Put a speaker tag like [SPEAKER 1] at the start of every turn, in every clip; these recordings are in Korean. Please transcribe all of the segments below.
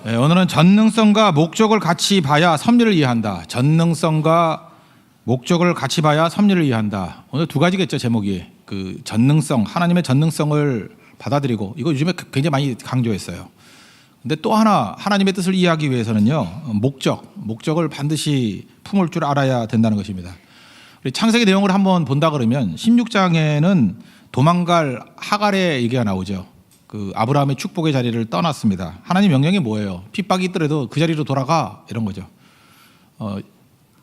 [SPEAKER 1] 네, 오늘은 전능성과 목적을 같이 봐야 섭리를 이해한다. 전능성과 목적을 같이 봐야 섭리를 이해한다. 오늘 두 가지겠죠, 제목이. 그 전능성, 하나님의 전능성을 받아들이고, 이거 요즘에 굉장히 많이 강조했어요. 근데 또 하나, 하나님의 뜻을 이해하기 위해서는요, 목적을 반드시 품을 줄 알아야 된다는 것입니다. 우리 창세기 내용을 한번 본다 그러면 16장에는 도망갈 하갈의 얘기가 나오죠. 그 아브라함의 축복의 자리를 떠났습니다. 하나님 명령이 뭐예요? 핍박이 있더라도 그 자리로 돌아가, 이런 거죠.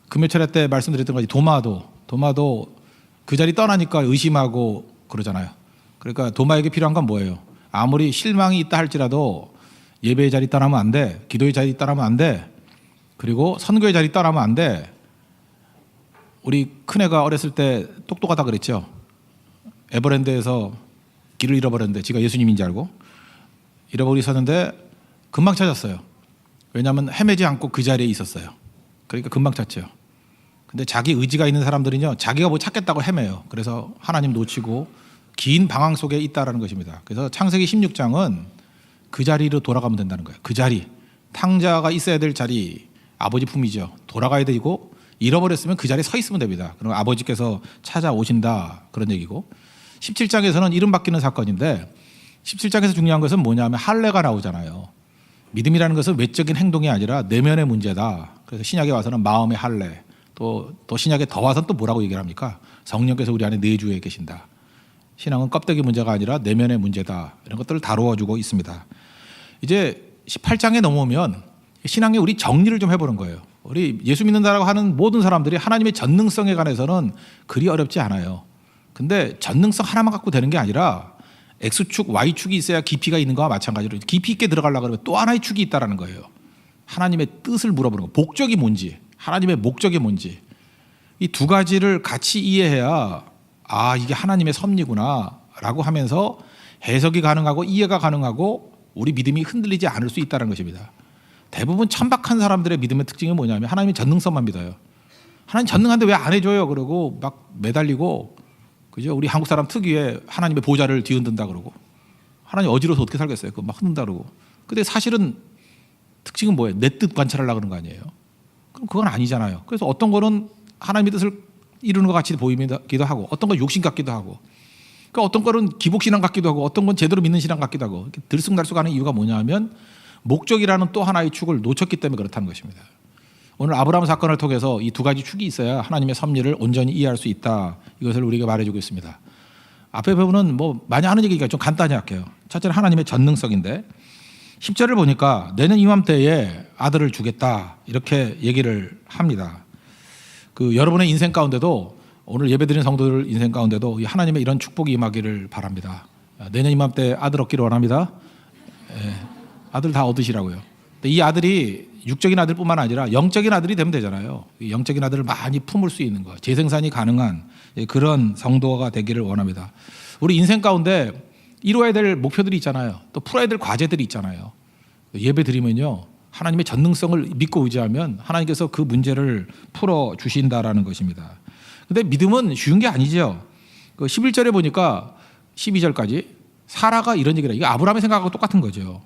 [SPEAKER 1] 금요 차례 때 말씀드렸던 거지. 도마도 그 자리 떠나니까 의심하고 그러잖아요. 그러니까 도마에게 필요한 건 뭐예요? 아무리 실망이 있다 할지라도 예배의 자리 떠나면 안 돼. 기도의 자리 떠나면 안 돼. 그리고 선교의 자리 떠나면 안 돼. 우리 큰애가 어렸을 때 똑똑하다 그랬죠. 에버랜드에서 길을 잃어버렸는데 지가 예수님인 줄 알고 잃어버리고 있었는데 금방 찾았어요. 왜냐하면 헤매지 않고 그 자리에 있었어요. 그러니까 금방 찾죠. 근데 자기 의지가 있는 사람들은요, 자기가 뭐 찾겠다고 헤매요. 그래서 하나님 놓치고 긴 방황 속에 있다라는 것입니다. 그래서 창세기 16장은 그 자리로 돌아가면 된다는 거예요. 그 자리, 탕자가 있어야 될 자리, 아버지 품이죠. 돌아가야 되고 잃어버렸으면 그 자리에 서 있으면 됩니다. 그럼 아버지께서 찾아오신다, 그런 얘기고. 17장에서는 이름 바뀌는 사건인데 17장에서 중요한 것은 뭐냐면 할례가 나오잖아요. 믿음이라는 것은 외적인 행동이 아니라 내면의 문제다. 그래서 신약에 와서는 마음의 할례, 또 신약에 더 와서는 또 뭐라고 얘기를 합니까? 성령께서 우리 안에 내주에 계신다. 신앙은 껍데기 문제가 아니라 내면의 문제다. 이런 것들을 다루어주고 있습니다. 이제 18장에 넘어오면 신앙의 우리 정리를 좀 해보는 거예요. 우리 예수 믿는다라고 하는 모든 사람들이 하나님의 전능성에 관해서는 그리 어렵지 않아요. 근데 전능성 하나만 갖고 되는 게 아니라 X축, Y축이 있어야 깊이가 있는 거와 마찬가지로 깊이 있게 들어가려고 그러면 또 하나의 축이 있다는 거예요. 하나님의 뜻을 물어보는 거. 목적이 뭔지, 하나님의 목적이 뭔지. 이 두 가지를 같이 이해해야 아, 이게 하나님의 섭리구나 라고 하면서 해석이 가능하고 이해가 가능하고 우리 믿음이 흔들리지 않을 수 있다는 것입니다. 대부분 천박한 사람들의 믿음의 특징이 뭐냐면 하나님의 전능성만 믿어요. 하나님 전능한데 왜 안 해줘요? 그러고 막 매달리고, 그죠? 우리 한국 사람 특유의 하나님의 보좌를 뒤흔든다 그러고, 하나님 어지러워서 어떻게 살겠어요? 그거 막 흔든다 그러고. 근데 사실은 특징은 뭐예요? 내 뜻 관찰하려고 그러는 거 아니에요? 그럼 그건 아니잖아요. 그래서 어떤 거는 하나님의 뜻을 이루는 것 같이 보이기도 하고, 어떤 건 욕심 같기도 하고, 그러니까 어떤 거는 기복신앙 같기도 하고, 어떤 건 제대로 믿는 신앙 같기도 하고, 이렇게 들쑥날쑥하는 이유가 뭐냐면 목적이라는 또 하나의 축을 놓쳤기 때문에 그렇다는 것입니다. 오늘 아브라함 사건을 통해서 이 두 가지 축이 있어야 하나님의 섭리를 온전히 이해할 수 있다. 이것을 우리에게 말해주고 있습니다. 앞에 부분은 뭐 많이 하는 얘기가 좀 간단히 할게요. 첫째는 하나님의 전능성인데 10절을 보니까 내년 이맘때에 아들을 주겠다, 이렇게 얘기를 합니다. 그 여러분의 인생 가운데도, 오늘 예배드리는 성도들 인생 가운데도 하나님의 이런 축복이 임하기를 바랍니다. 내년 이맘때 아들 얻기를 원합니다. 아들 다 얻으시라고요. 근데 이 아들이 육적인 아들뿐만 아니라 영적인 아들이 되면 되잖아요. 영적인 아들을 많이 품을 수 있는 것, 재생산이 가능한 그런 성도가 되기를 원합니다. 우리 인생 가운데 이루어야 될 목표들이 있잖아요. 또 풀어야 될 과제들이 있잖아요. 예배 드리면요, 하나님의 전능성을 믿고 의지하면 하나님께서 그 문제를 풀어주신다라는 것입니다. 근데 믿음은 쉬운 게 아니죠. 그 11절에 보니까 12절까지 사라가 이런 얘기를 해요. 이거 아브라함의 생각하고 똑같은 거죠.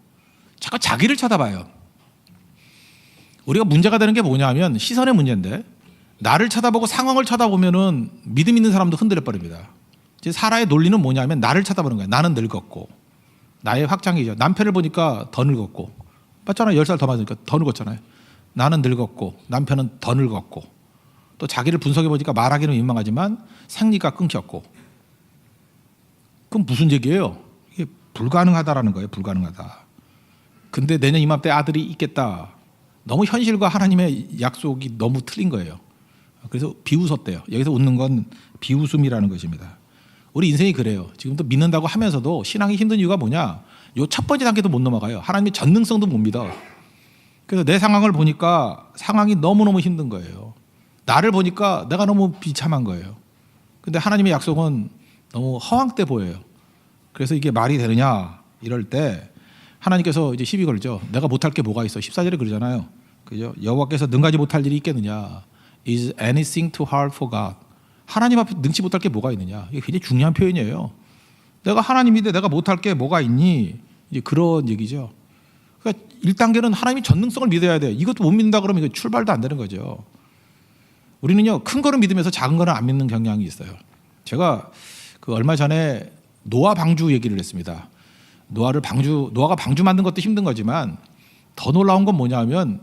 [SPEAKER 1] 자꾸 자기를 쳐다봐요. 우리가 문제가 되는 게 뭐냐면 시선의 문제인데, 나를 쳐다보고 상황을 쳐다보면은 믿음 있는 사람도 흔들려 버립니다. 사라의 논리는 뭐냐면 나를 쳐다보는 거예요. 나는 늙었고, 나의 확장이죠. 남편을 보니까 더 늙었고, 맞잖아요. 10살 더 맞으니까 더 늙었잖아요. 나는 늙었고 남편은 더 늙었고, 또 자기를 분석해 보니까 말하기는 민망하지만 생리가 끊겼고. 그럼 무슨 얘기예요? 이게 불가능하다라는 거예요. 불가능하다. 근데 내년 이맘때 아들이 있겠다. 너무 현실과 하나님의 약속이 너무 틀린 거예요. 그래서 비웃었대요. 여기서 웃는 건 비웃음이라는 것입니다. 우리 인생이 그래요. 지금도 믿는다고 하면서도 신앙이 힘든 이유가 뭐냐? 요 첫 번째 단계도 못 넘어가요. 하나님의 전능성도 못 믿어. 그래서 내 상황을 보니까 상황이 너무너무 힘든 거예요. 나를 보니까 내가 너무 비참한 거예요. 근데 하나님의 약속은 너무 허황돼 보여요. 그래서 이게 말이 되느냐 이럴 때 하나님께서 이제 시비 걸죠. 내가 못할 게 뭐가 있어? 14절에 그러잖아요. 그죠? 여호와께서 능가지 못할 일이 있겠느냐? Is anything too hard for God? 하나님 앞에 능치 못할 게 뭐가 있느냐? 이게 굉장히 중요한 표현이에요. 내가 하나님인데 내가 못할 게 뭐가 있니? 이제 그런 얘기죠. 그러니까 1단계는 하나님이 전능성을 믿어야 돼요. 이것도 못 믿는다 그러면 이거 출발도 안 되는 거죠. 우리는요, 큰 거는 믿으면서 작은 거는 안 믿는 경향이 있어요. 제가 그 얼마 전에 노아 방주 얘기를 했습니다. 노아가 방주 만든 것도 힘든 거지만 더 놀라운 건 뭐냐면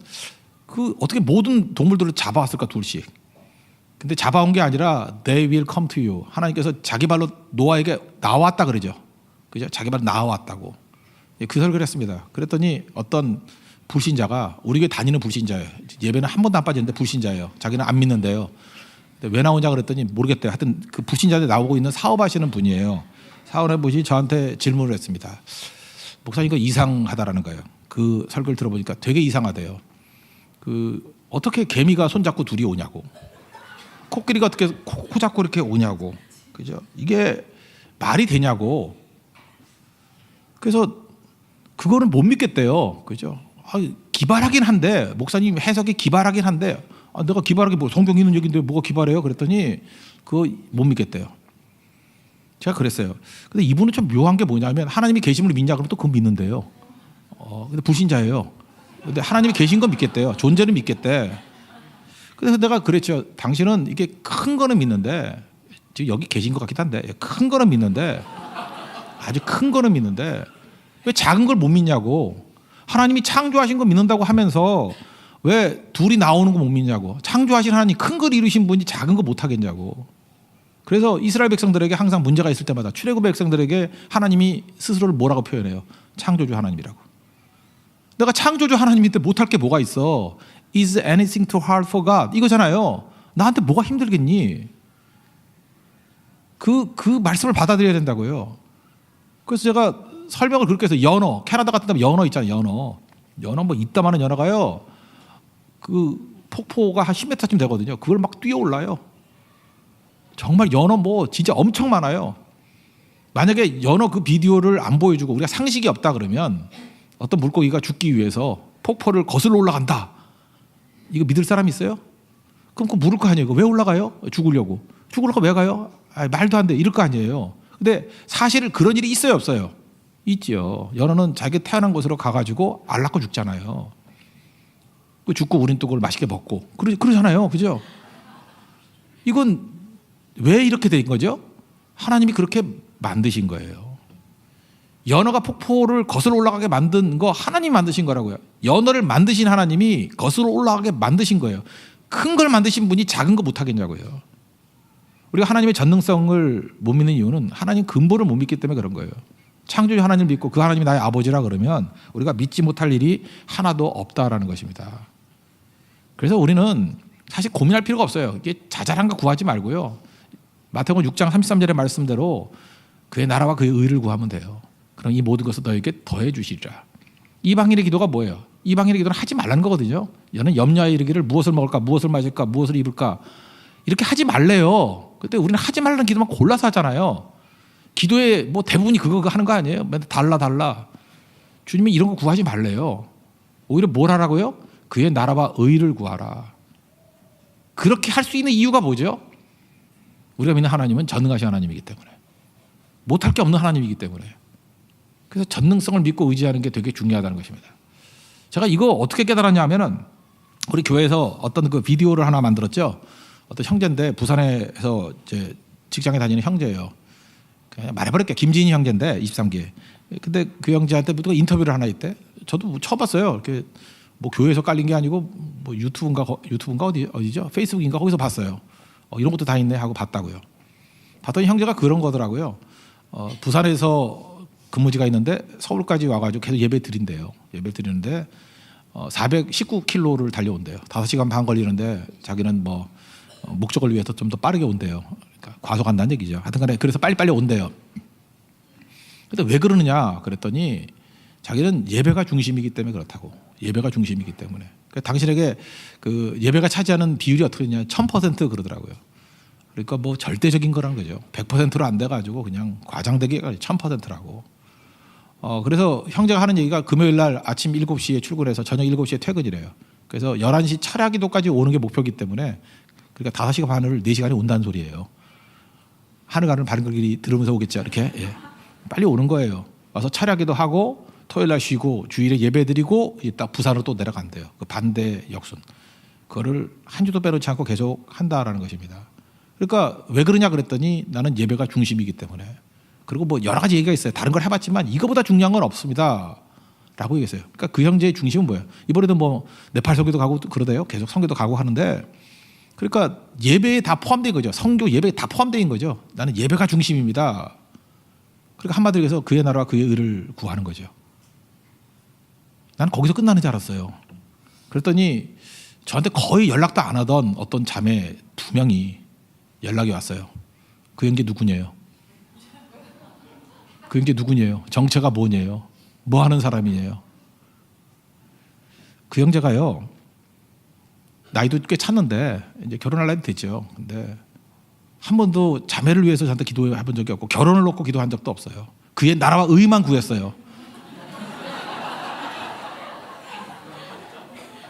[SPEAKER 1] 그 어떻게 모든 동물들을 잡아왔을까 둘씩. 근데 잡아온 게 아니라 they will come to you. 하나님께서 자기 발로 노아에게 나왔다 그러죠. 그죠? 자기 발로 나왔다고. 그 설교를 했습니다. 그랬더니 어떤 불신자가 우리 교회 다니는 불신자예요. 예배는 한 번도 안 빠지는데 불신자예요. 자기는 안 믿는데요. 근데 왜 나오냐 그랬더니 모르겠대요. 하여튼 그 불신자들 나오고 있는 사업하시는 분이에요. 사업해보시 저한테 질문을 했습니다. 목사님 이거 이상하다라는 거예요. 그 설교를 들어보니까 되게 이상하대요. 그 어떻게 개미가 손잡고 둘이 오냐고, 코끼리가 어떻게 코 잡고 이렇게 오냐고, 그죠? 이게 말이 되냐고. 그래서 그거는 못 믿겠대요, 그죠? 기발하긴 한데 목사님 해석이 기발하긴 한데 내가 기발하게 뭐 성경에 있는 얘기인데 뭐가 기발해요? 그랬더니 그거 못 믿겠대요. 제가 그랬어요. 근데 이분은 좀 묘한 게 뭐냐면 하나님이 계심을 믿냐 그러면 또 그거 믿는데요. 근데 불신자예요. 근데 하나님이 계신 건 믿겠대요. 존재는 믿겠대. 그래서 내가 그랬죠. 당신은 이게 큰 거는 믿는데, 지금 여기 계신 것 같긴 한데 큰 거는 믿는데, 아주 큰 거는 믿는데 왜 작은 걸 못 믿냐고. 하나님이 창조하신 거 믿는다고 하면서 왜 둘이 나오는 거 못 믿냐고. 창조하신 하나님 큰 걸 이루신 분이 작은 거 못 하겠냐고. 그래서 이스라엘 백성들에게 항상 문제가 있을 때마다 출애굽 백성들에게 하나님이 스스로를 뭐라고 표현해요? 창조주 하나님이라고. 내가 창조주 하나님인데 못할 게 뭐가 있어? Is anything too hard for God? 이거잖아요. 나한테 뭐가 힘들겠니? 그 말씀을 받아들여야 된다고요. 그래서 제가 설명을 그렇게 해서 연어, 캐나다 같은 데 연어 있잖아요. 연어 뭐 이따만한 연어가요. 그 폭포가 한 10m쯤 되거든요. 그걸 막 뛰어올라요. 정말 연어 뭐 진짜 엄청 많아요. 만약에 연어 그 비디오를 안 보여주고 우리가 상식이 없다 그러면 어떤 물고기가 죽기 위해서 폭포를 거슬러 올라간다. 이거 믿을 사람 있어요? 그럼 그거 물을 거 아니에요. 왜 올라가요? 죽으려고. 죽으려고 왜 가요? 말도 안 돼. 이럴 거 아니에요. 근데 사실 그런 일이 있어요, 없어요? 있지요. 연어는 자기 태어난 곳으로 가가지고 알 낳고 죽잖아요. 그 죽고 우린 또 그걸 맛있게 먹고 그러잖아요. 그죠? 이건 왜 이렇게 된 거죠? 하나님이 그렇게 만드신 거예요. 연어가 폭포를 거슬러 올라가게 만든 거 하나님이 만드신 거라고요. 연어를 만드신 하나님이 거슬러 올라가게 만드신 거예요. 큰 걸 만드신 분이 작은 거 못 하겠냐고요. 우리가 하나님의 전능성을 못 믿는 이유는 하나님 근본을 못 믿기 때문에 그런 거예요. 창조주 하나님을 믿고 그 하나님이 나의 아버지라 그러면 우리가 믿지 못할 일이 하나도 없다라는 것입니다. 그래서 우리는 사실 고민할 필요가 없어요. 이게 자잘한 거 구하지 말고요. 마태복음 6장 33절의 말씀대로 그의 나라와 그의 의를 구하면 돼요. 그럼 이 모든 것을 너에게 더해 주시리라. 이방인의 기도가 뭐예요? 이방인의 기도는 하지 말라는 거거든요. 너는 염려하여 이르기를 무엇을 먹을까, 무엇을 마실까, 무엇을 입을까 이렇게 하지 말래요. 그때 우리는 하지 말라는 기도만 골라서 하잖아요. 기도에 뭐 대부분이 그거 하는 거 아니에요? 맨날 달라. 주님이 이런 거 구하지 말래요. 오히려 뭘 하라고요? 그의 나라와 의를 구하라. 그렇게 할 수 있는 이유가 뭐죠? 우리가 믿는 하나님은 전능하신 하나님이기 때문에, 못할 게 없는 하나님이기 때문에. 그래서 전능성을 믿고 의지하는 게 되게 중요하다는 것입니다. 제가 이거 어떻게 깨달았냐 하면은 우리 교회에서 어떤 그 비디오를 하나 만들었죠. 어떤 형제인데 부산에서 이제 직장에 다니는 형제예요. 그냥 말해버릴게요. 김진희 형제인데 23기. 근데 그 형제한테 누가 인터뷰를 하나 있대. 저도 뭐 처음 봤어요. 이렇게 뭐 교회에서 깔린 게 아니고 뭐 유튜브인가 어디죠? 페이스북인가 거기서 봤어요. 이런 것도 다 있네 하고 봤다고요. 봤더니 형제가 그런 거더라고요. 부산에서 근무지가 있는데 서울까지 와가지고 계속 예배 드린대요. 예배 드리는데 419km를 달려온대요. 5시간 반 걸리는데 자기는 뭐 목적을 위해서 좀 더 빠르게 온대요. 그러니까 과속한다는 얘기죠. 하여튼간에 그래서 빨리빨리 온대요. 근데 왜 그러느냐 그랬더니 자기는 예배가 중심이기 때문에 그렇다고. 예배가 중심이기 때문에. 그러니까 당신에게 그 예배가 차지하는 비율이 어떻게 되냐 1000% 그러더라고요. 그러니까 뭐 절대적인 거란 거죠. 100%로 안 돼가지고 그냥 과장되게 1000%라고. 그래서 형제가 하는 얘기가 금요일 날 아침 7시에 출근해서 저녁 7시에 퇴근이래요. 그래서 11시 차량기도까지 오는 게 목표이기 때문에 그러니까 5시간 반을 4시간에 온다는 소리예요. 하늘 가는 바른 길이 들으면서 오겠죠. 이렇게. 예. 빨리 오는 거예요. 와서 차량기도 하고 토요일 날 쉬고 주일에 예배 드리고 이제 딱 부산으로 또 내려간대요. 그 반대 역순. 그거를 한 주도 빼놓지 않고 계속 한다라는 것입니다. 그러니까 왜 그러냐 그랬더니 나는 예배가 중심이기 때문에. 그리고 뭐 여러 가지 얘기가 있어요. 다른 걸 해봤지만 이거보다 중요한 건 없습니다. 라고 얘기했어요. 그러니까 그 형제의 중심은 뭐예요? 이번에도 뭐 네팔 선교도 가고 그러대요. 계속 선교도 가고 하는데 그러니까 예배에 다 포함된 거죠. 선교 예배에 다 포함된 거죠. 나는 예배가 중심입니다. 그러니까 한마디로 해서 그의 나라와 그의 의를 구하는 거죠. 나는 거기서 끝나는 줄 알았어요. 그랬더니 저한테 거의 연락도 안 하던 어떤 자매 2명이 연락이 왔어요. 그 형제 누구냐요? 그 형제 누구냐요? 정체가 뭐냐요? 뭐 하는 사람이에요? 그 형제가요, 나이도 꽤 찼는데 이제 결혼할 나이도 됐죠. 근데 한 번도 자매를 위해서 저한테 기도해 본 적이 없고 결혼을 놓고 기도한 적도 없어요. 그의 나라와 의만 구했어요.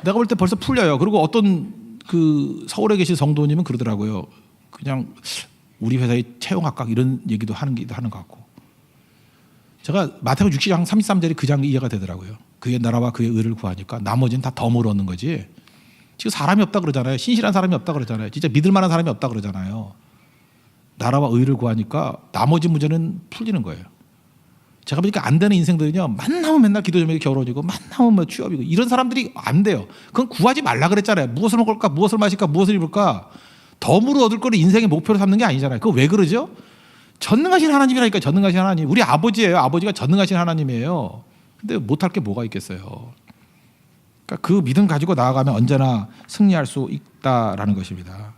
[SPEAKER 1] 내가 볼 때 벌써 풀려요. 그리고 어떤 그 서울에 계신 성도님은 그러더라고요. 그냥 우리 회사에 채용할까 이런 얘기도 하는 것 같고. 제가 마태복음 6장 33절이 그 장 이해가 되더라고요. 그의 나라와 그의 의를 구하니까 나머지는 다 덤을 얻는 거지. 지금 사람이 없다 그러잖아요. 신실한 사람이 없다 그러잖아요. 진짜 믿을 만한 사람이 없다 그러잖아요. 나라와 의를 구하니까 나머지 문제는 풀리는 거예요. 제가 보니까 안 되는 인생들은요, 만나면 맨날 기도 제목이 결혼이고 만나면 뭐 취업이고 이런 사람들이 안 돼요. 그건 구하지 말라 그랬잖아요. 무엇을 먹을까, 무엇을 마실까, 무엇을 입을까. 덤으로 얻을 거를 인생의 목표로 삼는 게 아니잖아요. 그거 왜 그러죠? 전능하신 하나님이라니까. 전능하신 하나님. 우리 아버지예요. 아버지가 전능하신 하나님이에요. 근데 못할 게 뭐가 있겠어요. 그러니까 그 믿음 가지고 나아가면 언제나 승리할 수 있다라는 것입니다.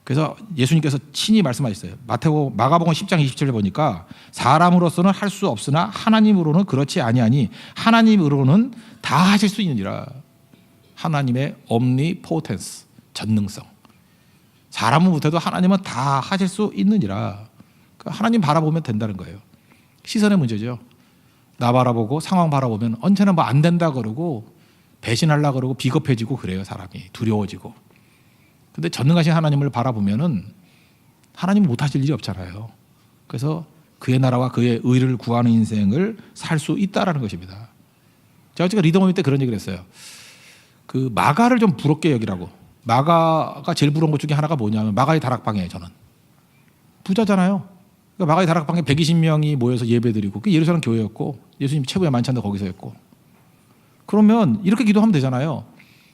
[SPEAKER 1] 그래서 예수님께서 친히 말씀하셨어요. 마가복음 10장 27절 보니까 사람으로서는 할 수 없으나 하나님으로는 그렇지 아니하니 하나님으로는 다 하실 수 있느니라. 하나님의 omnipotence, 전능성. 사람은 못해도 하나님은 다 하실 수 있느니라. 그러니까 하나님 바라보면 된다는 거예요. 시선의 문제죠. 나 바라보고 상황 바라보면 언제나 뭐 안 된다 그러고 배신하려고 그러고 비겁해지고 그래요. 사람이 두려워지고. 근데 전능하신 하나님을 바라보면은 하나님은 못하실 일이 없잖아요. 그래서 그의 나라와 그의 의를 구하는 인생을 살 수 있다라는 것입니다. 제가 리더모임 때 그런 얘기를 했어요. 그 마가를 좀 부럽게 여기라고. 마가가 제일 부러운 것 중에 하나가 뭐냐면 마가의 다락방이에요. 저는 부자잖아요. 그러니까 마가의 다락방에 120명이 모여서 예배드리고 그 예루살렘 교회였고 예수님 최고의 만찬도 거기서 했고. 그러면 이렇게 기도하면 되잖아요.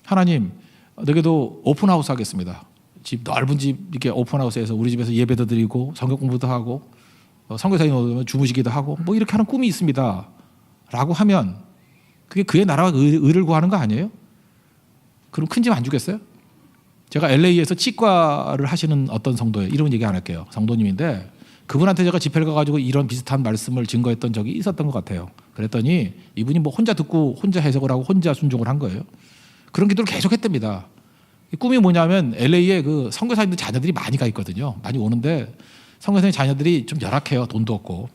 [SPEAKER 1] 하나님, 내게도 오픈하우스 하겠습니다. 집 넓은 집 이렇게 오픈하우스에서 우리 집에서 예배도 드리고 성경 공부도 하고 선교사님 오면 주무시기도 하고 뭐 이렇게 하는 꿈이 있습니다. 라고 하면 그게 그의 나라와 의를 구하는 거 아니에요? 그럼 큰 집 안 주겠어요? 제가 LA에서 치과를 하시는 어떤 성도예요. 이런 얘기 안 할게요. 성도님인데 그분한테 제가 집회를 가가지고 이런 비슷한 말씀을 증거했던 적이 있었던 것 같아요. 그랬더니 이분이 뭐 혼자 듣고 혼자 해석을 하고 혼자 순종을 한 거예요. 그런 기도를 계속 했답니다. 꿈이 뭐냐면 LA에 그 선교사님들 자녀들이 많이 가 있거든요. 많이 오는데 선교사님 자녀들이 좀 열악해요. 돈도 없고.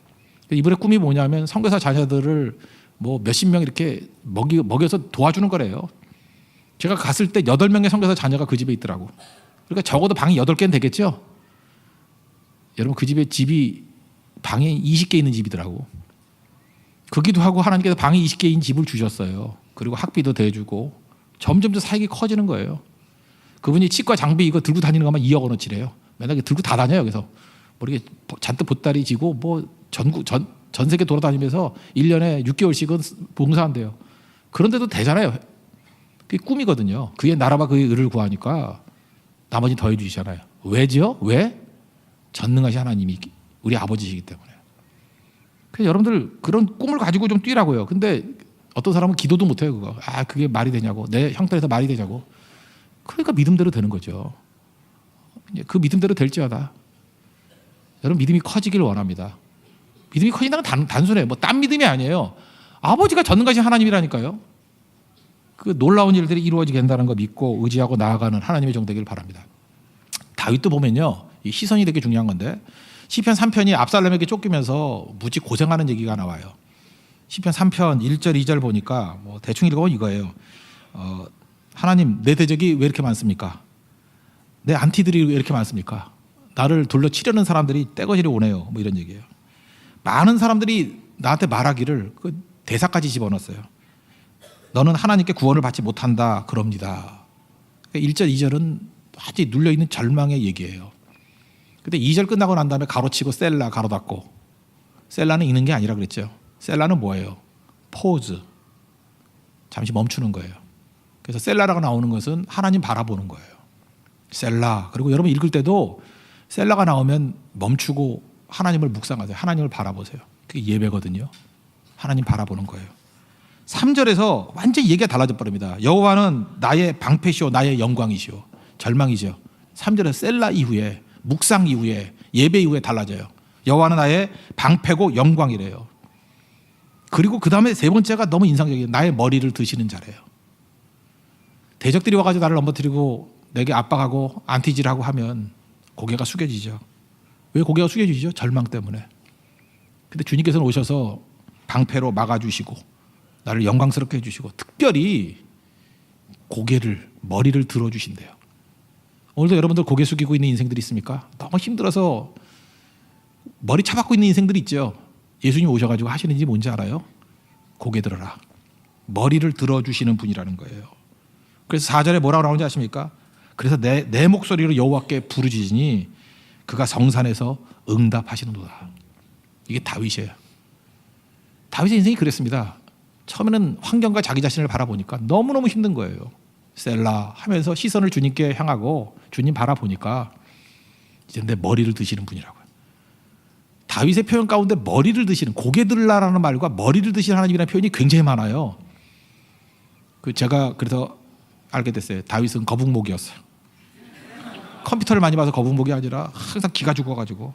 [SPEAKER 1] 이분의 꿈이 뭐냐면 선교사 자녀들을 뭐 몇십 명 이렇게 먹여서 도와주는 거래요. 제가 갔을 때 8명의 선교사 자녀가 그 집에 있더라고. 그러니까 적어도 방이 8개는 되겠죠. 여러분 그 집에 방이 20개 있는 집이더라고. 그 기도하고 하나님께서 방이 20개인 집을 주셨어요. 그리고 학비도 대주고 점점 더 사역이 커지는 거예요. 그분이 치과 장비 이거 들고 다니는 것만 2억 원어치래요. 맨날 들고 다 다녀요. 그래서 뭐 이렇게 잔뜩 보따리 지고 뭐 전 세계 돌아다니면서 1년에 6개월씩은 봉사한대요. 그런데도 되잖아요. 그게 꿈이거든요. 그의 나라와 그의 의를 구하니까 나머지 더해 주시잖아요. 왜죠? 왜? 전능하신 하나님이 우리 아버지시기 때문에. 그래서 여러분들 그런 꿈을 가지고 좀 뛰라고요. 근데 어떤 사람은 기도도 못해요. 그거. 그게 말이 되냐고. 내 형편에서 말이 되냐고. 그러니까 믿음대로 되는 거죠. 그 믿음대로 될지어다. 여러분 믿음이 커지길 원합니다. 믿음이 커진다는 건 단순해요. 뭐 딴 믿음이 아니에요. 아버지가 전능하신 하나님이라니까요. 그 놀라운 일들이 이루어지게 된다는 거 믿고 의지하고 나아가는 하나님의 종 되길 바랍니다. 다윗도 보면요. 이 시선이 되게 중요한 건데 시편 3편이 압살롬에게 쫓기면서 무지 고생하는 얘기가 나와요. 시편 3편 1절 2절 보니까 뭐 대충 읽어보면 이거예요. 하나님 내 대적이 왜 이렇게 많습니까? 내 안티들이 왜 이렇게 많습니까? 나를 둘러 치려는 사람들이 떼거지로 오네요. 뭐 이런 얘기예요. 많은 사람들이 나한테 말하기를 대사까지 집어넣었어요. 너는 하나님께 구원을 받지 못한다 그럽니다. 1절 2절은 아주 눌려있는 절망의 얘기예요. 근데 2절 끝나고 난 다음에 가로치고 셀라 가로 닫고, 셀라는 읽는 게 아니라 그랬죠. 셀라는 뭐예요? 포즈, 잠시 멈추는 거예요. 그래서 셀라라고 나오는 것은 하나님 바라보는 거예요. 셀라. 그리고 여러분 읽을 때도 셀라가 나오면 멈추고 하나님을 묵상하세요. 하나님을 바라보세요. 그게 예배거든요. 하나님 바라보는 거예요. 3절에서 완전히 얘기가 달라져 버립니다. 여호와는 나의 방패시오 나의 영광이시오. 절망이죠. 3절에서 셀라 이후에, 묵상 이후에, 예배 이후에 달라져요. 여호와는 나의 방패고 영광이래요. 그리고 그 다음에 세 번째가 너무 인상적이에요. 나의 머리를 드시는 자래요. 대적들이 와가지고 나를 넘어뜨리고 내게 압박하고 안티질하고 하면 고개가 숙여지죠. 왜 고개가 숙여지죠? 절망 때문에. 근데 주님께서는 오셔서 방패로 막아주시고 나를 영광스럽게 해주시고 특별히 고개를, 머리를 들어주신대요. 오늘도 여러분들 고개 숙이고 있는 인생들이 있습니까? 너무 힘들어서 머리 차박고 있는 인생들이 있죠. 예수님 오셔가지고 하시는 일이 뭔지 알아요? 고개 들어라. 머리를 들어주시는 분이라는 거예요. 그래서 4절에 뭐라고 나오는지 아십니까? 그래서 내 목소리로 여호와께 부르짖으니 그가 성산에서 응답하시는도다. 이게 다윗이에요. 다윗의 인생이 그랬습니다. 처음에는 환경과 자기 자신을 바라보니까 너무너무 힘든 거예요. 셀라 하면서 시선을 주님께 향하고 주님 바라보니까 이제 내 머리를 드시는 분이라고요. 다윗의 표현 가운데 머리를 드시는, 고개 들라라는 말과 머리를 드시는 하나님이라는 표현이 굉장히 많아요. 제가 그래서 알게 됐어요. 다윗은 거북목이었어요. 컴퓨터를 많이 봐서 거북목이 아니라 항상 기가 죽어가지고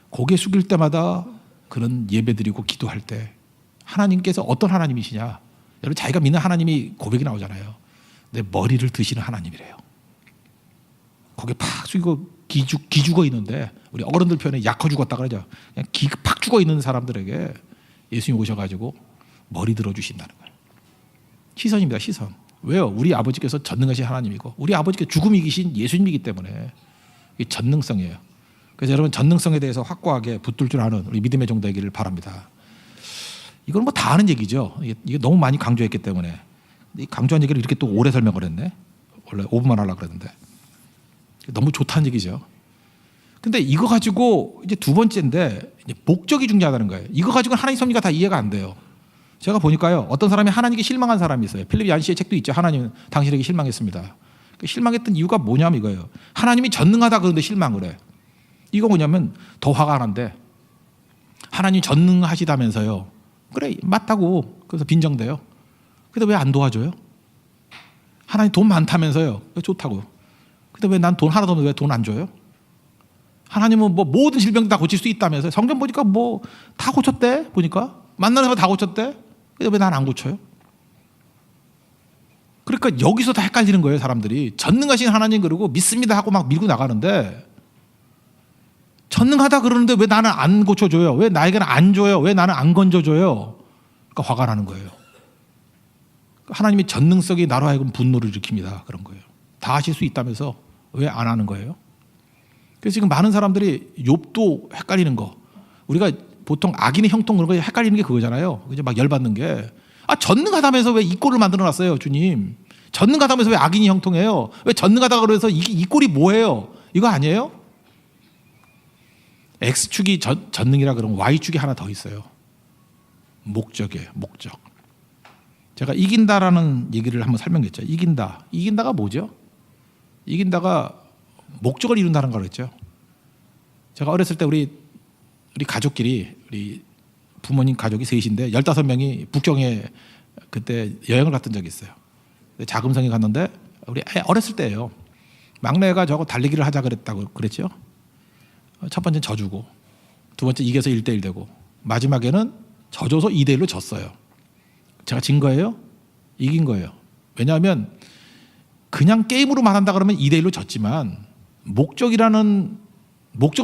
[SPEAKER 1] 고개 숙일 때마다 그런 예배드리고 기도할 때 하나님께서 어떤 하나님이시냐, 여러분 자기가 믿는 하나님이 고백이 나오잖아요. 내 머리를 드시는 하나님이래요. 고개 팍 숙이고 기죽어 있는데, 우리 어른들 표현에 약해 죽었다 그러죠. 그냥 팍 죽어 있는 사람들에게 예수님 오셔가지고 머리 들어주신다는 거예요. 시선입니다. 시선. 왜요? 우리 아버지께서 전능하신 하나님이고 우리 아버지께서 죽음이 이기신 예수님이기 때문에 이 전능성이에요. 그래서 여러분 전능성에 대해서 확고하게 붙들 줄 아는 우리 믿음의 종도 되기를 바랍니다. 이건 뭐 다 아는 얘기죠. 이게 너무 많이 강조했기 때문에. 이 강조한 얘기를 이렇게 또 오래 설명을 했네. 원래 5분만 하려고 그랬는데. 너무 좋다는 얘기죠. 근데 이거 가지고 이제 두 번째인데, 이제 목적이 중요하다는 거예요. 이거 가지고 하나님 섭리가 다 이해가 안 돼요. 제가 보니까요, 어떤 사람이 하나님께 실망한 사람이 있어요. 필립 얀시의 책도 있죠. 하나님 당신에게 실망했습니다. 실망했던 이유가 뭐냐면 이거예요. 하나님이 전능하다 그러는데 실망을 해. 이거 뭐냐면 더 화가 나는데, 하나님 전능하시다면서요. 그래 맞다고. 그래서 빈정대요. 근데 왜 안 도와줘요? 하나님 돈 많다면서요. 좋다고. 근데 왜 난 돈 하나도 없는데 왜 돈 안 줘요? 하나님은 뭐 모든 질병 다 고칠 수 있다면서요. 성경 보니까 뭐 다 고쳤대. 보니까 만나는 거 다 고쳤대. 근데 왜 난 안 고쳐요? 그러니까 여기서 다 헷갈리는 거예요. 사람들이 전능하신 하나님 그러고 믿습니다 하고 막 밀고 나가는데, 전능하다 그러는데 왜 나는 안 고쳐줘요? 왜 나에게는 안 줘요? 왜 나는 안 건져줘요? 그러니까 화가 나는 거예요. 하나님의 전능성이 나로 하여금 분노를 일으킵니다. 그런 거예요. 다 하실 수 있다면서 왜 안 하는 거예요? 그래서 지금 많은 사람들이 욥도 헷갈리는 거, 우리가 보통 악인의 형통 그런 거 헷갈리는 게 그거잖아요. 이제 막 열받는 게, 전능하다면서 왜 이 꼴을 만들어놨어요, 주님? 전능하다면서 왜 악인이 형통해요? 왜 전능하다 그래서 이 꼴이 뭐예요? 이거 아니에요? X축이 전능이라 그러면 Y축이 하나 더 있어요. 목적이에요. 목적. 제가 이긴다라는 얘기를 한번 설명했죠. 이긴다가 뭐죠? 이긴다가 목적을 이룬다는 걸 했죠. 제가 어렸을 때 우리 가족끼리, 우리 부모님 가족이 셋인데 15명이 북경에 그때 여행을 갔던 적이 있어요. 자금성에 갔는데, 우리 어렸을 때예요. 막내가 저거 달리기를 하자 그랬죠. 첫 번째는 져주고, 두 번째 이겨서 1대1 되고, 마지막에는 져줘서 2대1로 졌어요. 제가 진 거예요? 이긴 거예요. 왜냐하면 그냥 게임으로만 한다 그러면 2대1로 졌지만, 목적을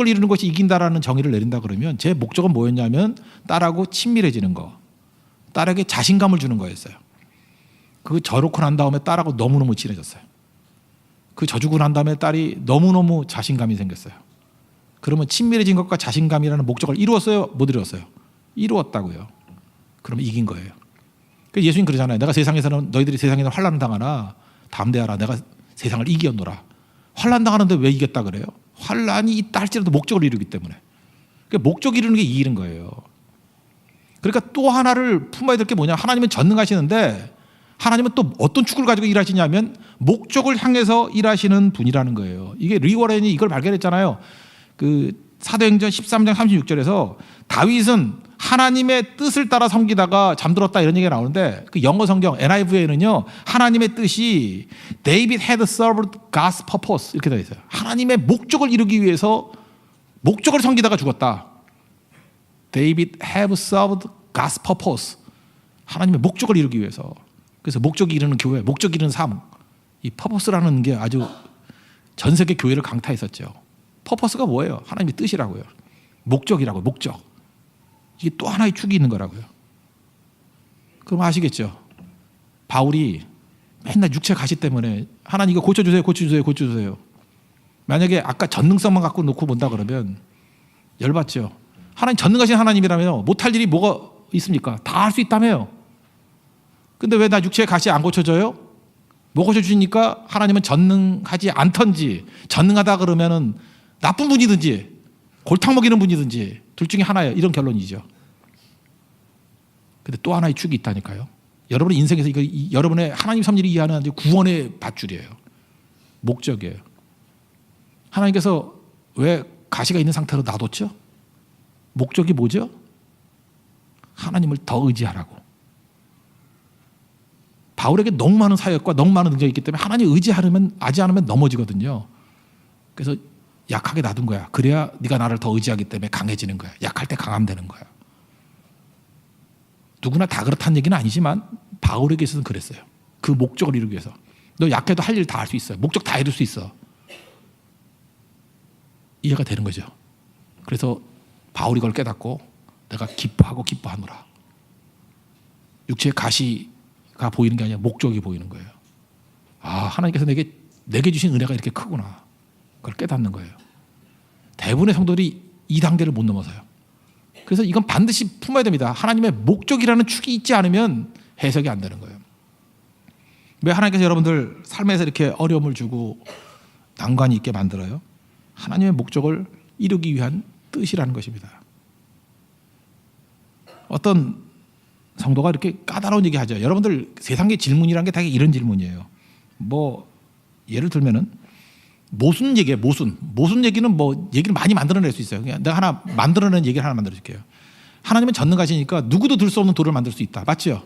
[SPEAKER 1] 이루는 것이 이긴다라는 정의를 내린다 그러면 제 목적은 뭐였냐면 딸하고 친밀해지는 거, 딸에게 자신감을 주는 거였어요. 그 져놓고 난 다음에 딸하고 너무너무 친해졌어요. 그 져주고 난 다음에 딸이 너무너무 자신감이 생겼어요. 그러면 친밀해진 것과 자신감이라는 목적을 이루었어요? 못 이루었어요? 이루었다고요. 그러면 이긴 거예요. 그래서 예수님 그러잖아요. 내가 세상에서는 너희들이 세상에서 환난 당하나 담대하라. 내가 세상을 이겼노라. 환난 당하는데 왜 이겼다 그래요? 환난이 있다 할지라도 목적을 이루기 때문에. 그러니까 목적 이루는 게 이기는 거예요. 그러니까 또 하나를 품어야 될 게 뭐냐? 하나님은 전능하시는데 하나님은 또 어떤 축을 가지고 일하시냐면 목적을 향해서 일하시는 분이라는 거예요. 이게 리워렌이 이걸 발견했잖아요. 그 사도행전 13장 36절에서 다윗은 하나님의 뜻을 따라 섬기다가 잠들었다 이런 얘기가 나오는데 그 영어 성경 NIV에는요 하나님의 뜻이 David had served God's purpose 이렇게 되어 있어요. 하나님의 목적을 이루기 위해서 목적을 섬기다가 죽었다. David have served God's purpose. 하나님의 목적을 이루기 위해서. 그래서 목적이 이루는 교회, 목적이 이루는 삶. 이 purpose라는 게 아주 전 세계 교회를 강타했었죠. purpose가 뭐예요? 하나님의 뜻이라고요. 목적이라고요. 목적. 이게 또 하나의 축이 있는 거라고요. 그럼 아시겠죠? 바울이 맨날 육체 가시 때문에 하나님 이거 고쳐주세요, 고쳐주세요, 고쳐주세요. 만약에 아까 전능성만 갖고 놓고 본다 그러면 열받죠. 하나님 전능하신 하나님이라면 못할 일이 뭐가 있습니까? 다 할 수 있다며요. 근데 왜 나 육체의 가시 안 고쳐져요? 뭐 고쳐주니까 하나님은 전능하지 않던지 전능하다 그러면은 나쁜 분이든지 골탕 먹이는 분이든지 둘 중에 하나예요. 이런 결론이죠. 근데 또 하나의 축이 있다니까요. 여러분의 인생에서 이거 여러분의 하나님 섭리를 이해하는 구원의 밧줄이에요. 목적이에요. 하나님께서 왜 가시가 있는 상태로 놔뒀죠? 목적이 뭐죠? 하나님을 더 의지하라고. 바울에게 너무 많은 사역과 너무 많은 능력이 있기 때문에 하나님 의지 않으면 넘어지거든요. 그래서 약하게 놔둔 거야. 그래야 네가 나를 더 의지하기 때문에 강해지는 거야. 약할 때 강하면 되는 거야. 누구나 다 그렇다는 얘기는 아니지만 바울에게 있어서는 그랬어요. 그 목적을 이루기 위해서. 너 약해도 할 일 다 할 수 있어요. 목적 다 이룰 수 있어. 이해가 되는 거죠. 그래서 바울이 그걸 깨닫고 내가 기뻐하고 기뻐하노라. 육체의 가시가 보이는 게 아니라 목적이 보이는 거예요. 아, 하나님께서 내게 주신 은혜가 이렇게 크구나. 그걸 깨닫는 거예요. 대부분의 성도들이 이 단계를 못 넘어서요. 그래서 이건 반드시 품어야 됩니다. 하나님의 목적이라는 축이 있지 않으면 해석이 안 되는 거예요. 왜 하나님께서 여러분들 삶에서 이렇게 어려움을 주고 난관이 있게 만들어요? 하나님의 목적을 이루기 위한 뜻이라는 것입니다. 어떤 성도가 이렇게 까다로운 얘기 하죠. 여러분들 세상의 질문이라는 게 다 이런 질문이에요. 뭐 예를 들면은 모순 얘기예요. 모순 얘기는 뭐 얘기를 많이 만들어낼 수 있어요. 그냥 내가 하나 만들어낸 얘기를 하나 만들어줄게요. 하나님은 전능하시니까 누구도 들 수 없는 돌을 만들 수 있다. 맞죠?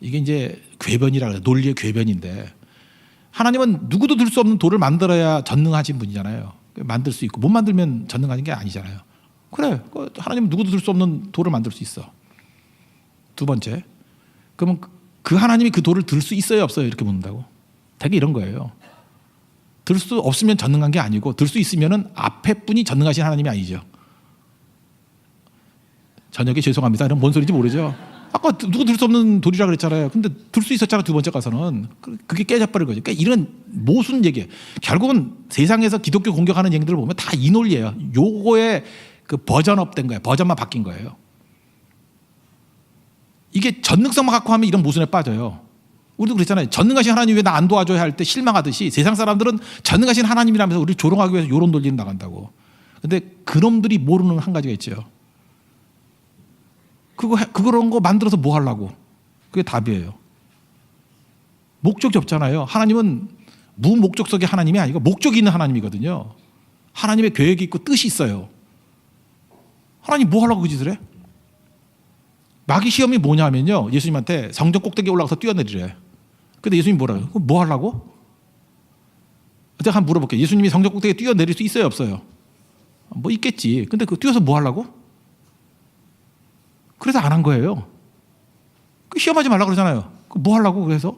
[SPEAKER 1] 이게 이제 궤변이라 그래요. 논리의 궤변인데 하나님은 누구도 들 수 없는 돌을 만들어야 전능하신 분이잖아요. 만들 수 있고 못 만들면 전능하신 게 아니잖아요. 그래, 하나님은 누구도 들 수 없는 돌을 만들 수 있어. 두 번째, 그러면 그 하나님이 그 돌을 들 수 있어요, 없어요? 이렇게 묻는다고. 되게 이런 거예요. 들 수 없으면 전능한 게 아니고 들 수 있으면은 앞에 분이 전능하신 하나님이 아니죠. 저녁에 죄송합니다. 이런 뭔 소리인지 모르죠. 아까 누구 들 수 없는 돌이라 그랬잖아요. 근데 들 수 있었잖아, 두 번째 가서는. 그게 깨져버린 거죠. 그러니까 이런 모순 얘기. 결국은 세상에서 기독교 공격하는 얘기들을 보면 다 이 논리예요. 요거에 그 버전업 된 거예요. 버전만 바뀐 거예요. 이게 전능성만 갖고 하면 이런 모순에 빠져요. 우리도 그랬잖아요. 전능하신 하나님 왜 나 안 도와줘야 할 때 실망하듯이 세상 사람들은 전능하신 하나님이라면서 우리를 조롱하기 위해서 요런 논리를 나간다고. 근데 그놈들이 모르는 한 가지가 있죠. 그런 거 만들어서 뭐 하려고. 그게 답이에요. 목적이 없잖아요. 하나님은 무목적석의 하나님이 아니고 목적이 있는 하나님이거든요. 하나님의 계획이 있고 뜻이 있어요. 하나님 뭐 하려고 그 짓을 해? 마귀 시험이 뭐냐면요. 예수님한테 성전 꼭대기에 올라가서 뛰어내리래. 근데 예수님이 뭐라고요? 뭐 하려고? 제가 한번 물어볼게요. 예수님이 성전 꼭대기에 뛰어내릴 수 있어요, 없어요? 뭐 있겠지. 근데 그 뛰어서 뭐 하려고? 그래서 안 한 거예요. 시험하지 말라고 그러잖아요. 뭐 하려고 그래서?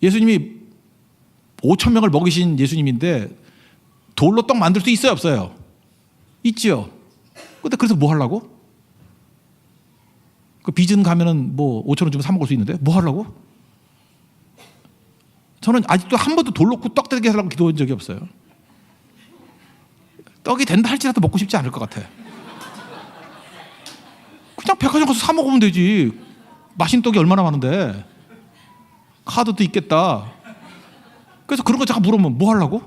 [SPEAKER 1] 예수님이 5,000명을 먹이신 예수님인데 돌로 떡 만들 수 있어요, 없어요? 있지요. 근데 그래서 뭐 하려고? 그 비전 가면은 뭐 5,000원 주면 사 먹을 수 있는데 뭐 하려고? 저는 아직도 한 번도 돌 놓고 떡 되게 하려고 기도한 적이 없어요. 떡이 된다 할지라도 먹고 싶지 않을 것 같아. 그냥 백화점 가서 사 먹으면 되지. 맛있는 떡이 얼마나 많은데. 카드도 있겠다. 그래서 그런 거 잠깐 물으면 뭐 하려고?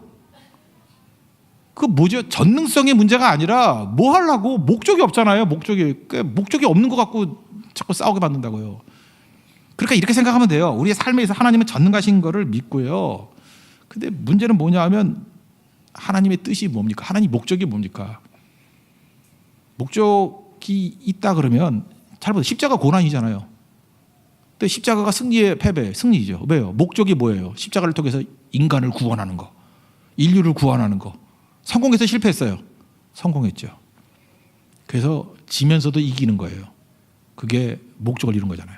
[SPEAKER 1] 그 뭐죠? 전능성의 문제가 아니라 뭐 하려고? 목적이 없잖아요. 목적이 없는 것 갖고 자꾸 싸우게 만든다고요. 그러니까 이렇게 생각하면 돼요. 우리의 삶에서 하나님은 전능하신 거를 믿고요. 근데 문제는 뭐냐 하면 하나님의 뜻이 뭡니까? 하나님 목적이 뭡니까? 목적이 있다 그러면 잘 보세요. 십자가 고난이잖아요. 근데 십자가가 승리의 패배, 승리죠. 왜요? 목적이 뭐예요? 십자가를 통해서 인간을 구원하는 거, 인류를 구원하는 거. 성공해서 실패했어요. 성공했죠. 그래서 지면서도 이기는 거예요. 그게 목적을 이룬 거잖아요.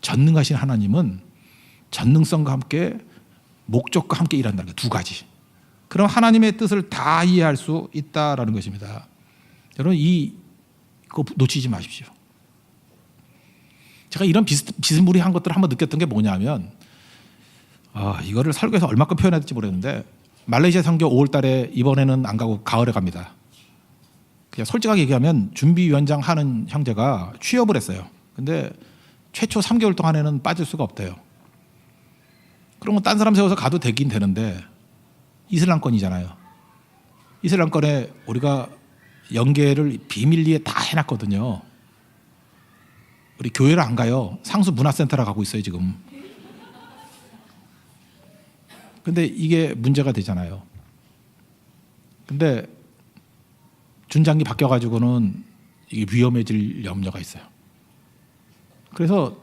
[SPEAKER 1] 전능하신 하나님은 전능성과 함께 목적과 함께 일한다는 거예요. 두 가지. 그럼 하나님의 뜻을 다 이해할 수 있다라는 것입니다. 여러분 이거 놓치지 마십시오. 제가 이런 비스무리한 것들을 한번 느꼈던 게 뭐냐면 이거를 설교에서 얼마큼 표현해야 될지 모르겠는데 말레이시아 선교 5월 달에 이번에는 안 가고 가을에 갑니다. 그냥 솔직하게 얘기하면 준비위원장 하는 형제가 취업을 했어요. 근데 최초 3개월 동안에는 빠질 수가 없대요. 그러면 딴 사람 세워서 가도 되긴 되는데 이슬람권이잖아요. 이슬람권에 우리가 연계를 비밀리에 다 해놨거든요. 우리 교회를 안 가요. 상수 문화센터라 가고 있어요 지금. 근데 이게 문제가 되잖아요. 근데 준장이 바뀌어가지고는 이게 위험해질 염려가 있어요. 그래서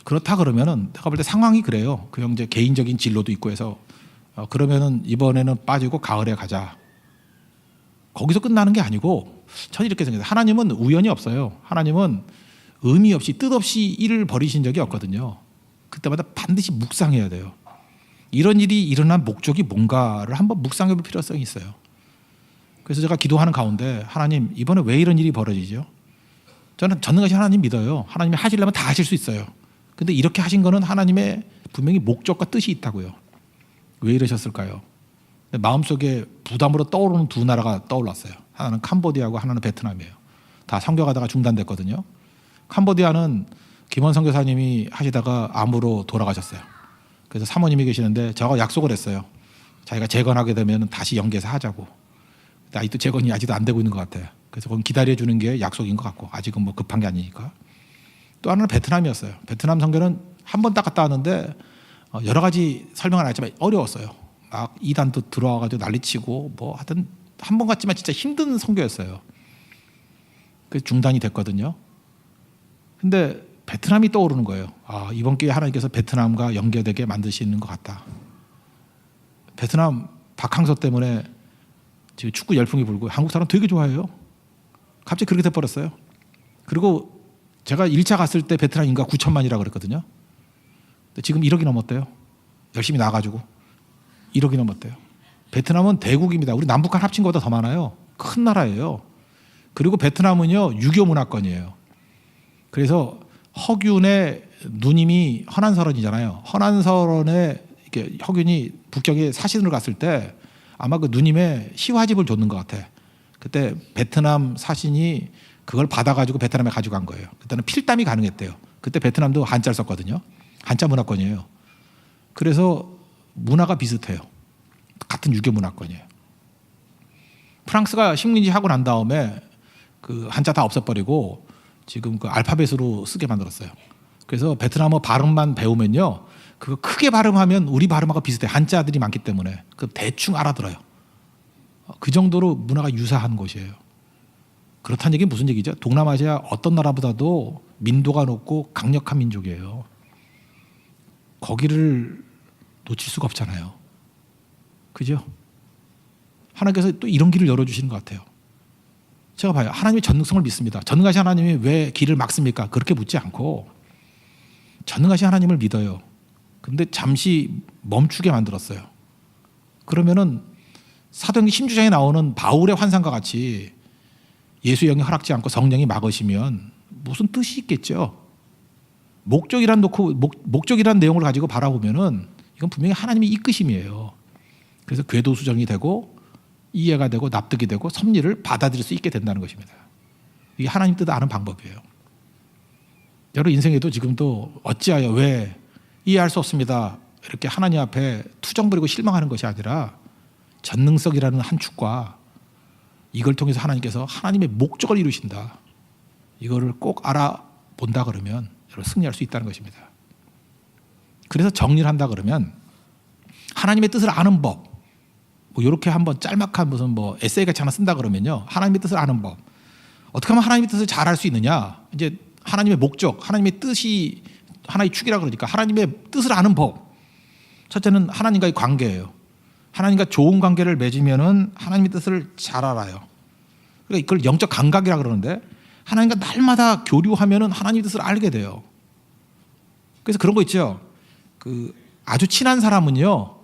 [SPEAKER 1] 그렇다 그러면은 내가 볼 때 상황이 그래요. 그 형제 개인적인 진로도 있고 해서 그러면은 이번에는 빠지고 가을에 가자. 거기서 끝나는 게 아니고 저는 이렇게 생각해요. 하나님은 우연이 없어요. 하나님은 의미 없이 뜻 없이 일을 벌이신 적이 없거든요. 그때마다 반드시 묵상해야 돼요. 이런 일이 일어난 목적이 뭔가를 한번 묵상해 볼 필요성이 있어요. 그래서 제가 기도하는 가운데 하나님 이번에 왜 이런 일이 벌어지죠? 저는 전능하신 하나님 믿어요. 하나님이 하시려면 다 하실 수 있어요. 근데 이렇게 하신 거는 하나님의 분명히 목적과 뜻이 있다고요. 왜 이러셨을까요? 마음속에 부담으로 떠오르는 두 나라가 떠올랐어요. 하나는 캄보디아고 하나는 베트남이에요. 다 선교가다가 중단됐거든요. 캄보디아는 김원 선교사님이 하시다가 암으로 돌아가셨어요. 그래서 사모님이 계시는데 저하고 약속을 했어요. 자기가 재건하게 되면 다시 연계해서 하자고. 근데 아직도 재건이 아직도 안 되고 있는 것 같아요. 그래서 그건 기다려주는 게 약속인 것 같고 아직은 뭐 급한 게 아니니까. 또 하나는 베트남이었어요. 베트남 선교는 한 번 딱 갔다 왔는데 여러 가지 설명을 안 했지만 어려웠어요. 막 이단도 들어와가지고 난리치고 뭐 하여튼 한 번 갔지만 진짜 힘든 선교였어요. 그래서 중단이 됐거든요. 근데 베트남이 떠오르는 거예요. 이번 기회에 하나님께서 베트남과 연계되게 만드시는 것 같다. 베트남 박항서 때문에 지금 축구 열풍이 불고 한국 사람 되게 좋아해요. 갑자기 그렇게 돼버렸어요. 그리고 제가 1차 갔을 때 베트남 인구가 9천만이라고 그랬거든요. 근데 지금 1억이 넘었대요. 열심히 나가지고 1억이 넘었대요. 베트남은 대국입니다. 우리 남북한 합친 것보다 더 많아요. 큰 나라예요. 그리고 베트남은요 유교 문화권이에요. 그래서 허균의 누님이 허난설원이잖아요. 허난설원의 이렇게 허균이 북경에 사신으로 갔을 때 아마 그 누님의 시화집을 줬는 것 같아. 그때 베트남 사신이 그걸 받아가지고 베트남에 가져간 거예요. 그때는 필담이 가능했대요. 그때 베트남도 한자를 썼거든요. 한자 문화권이에요. 그래서 문화가 비슷해요. 같은 유교 문화권이에요. 프랑스가 식민지 하고 난 다음에 그 한자 다 없애버리고 지금 그 알파벳으로 쓰게 만들었어요. 그래서 베트남어 발음만 배우면요, 그거 크게 발음하면 우리 발음하고 비슷해. 한자들이 많기 때문에 그 대충 알아들어요. 그 정도로 문화가 유사한 곳이에요. 그렇다는 얘기는 무슨 얘기죠? 동남아시아 어떤 나라보다도 민도가 높고 강력한 민족이에요. 거기를 놓칠 수가 없잖아요. 그죠? 하나님께서 또 이런 길을 열어주시는 것 같아요. 제가 봐요. 하나님의 전능성을 믿습니다. 전능하신 하나님이 왜 길을 막습니까? 그렇게 묻지 않고 전능하신 하나님을 믿어요. 근데 잠시 멈추게 만들었어요. 그러면은 사도행전 16장에 나오는 바울의 환상과 같이 예수의 영이 허락지 않고 성령이 막으시면 무슨 뜻이 있겠죠? 목적이란 내용을 가지고 바라보면은 이건 분명히 하나님의 이끄심이에요. 그래서 궤도 수정이 되고 이해가 되고 납득이 되고 섭리를 받아들일 수 있게 된다는 것입니다. 이게 하나님 뜻을 아는 방법이에요. 여러 인생에도 지금도 어찌하여 왜 이해할 수 없습니다. 이렇게 하나님 앞에 투정 부리고 실망하는 것이 아니라 전능성이라는 한 축과 이걸 통해서 하나님께서 하나님의 목적을 이루신다. 이거를 꼭 알아본다 그러면 여러분 승리할 수 있다는 것입니다. 그래서 정리를 한다 그러면 하나님의 뜻을 아는 법, 뭐 이렇게 한번 짤막한 무슨 뭐 에세이 같이 하나 쓴다 그러면요, 하나님의 뜻을 아는 법. 어떻게 하면 하나님의 뜻을 잘 알 수 있느냐? 이제 하나님의 목적, 하나님의 뜻이 하나의 축이라 그러니까 하나님의 뜻을 아는 법. 첫째는 하나님과의 관계예요. 하나님과 좋은 관계를 맺으면은 하나님의 뜻을 잘 알아요. 그러니까 이걸 영적 감각이라 그러는데 하나님과 날마다 교류하면은 하나님의 뜻을 알게 돼요. 그래서 그런 거 있죠. 그 아주 친한 사람은요,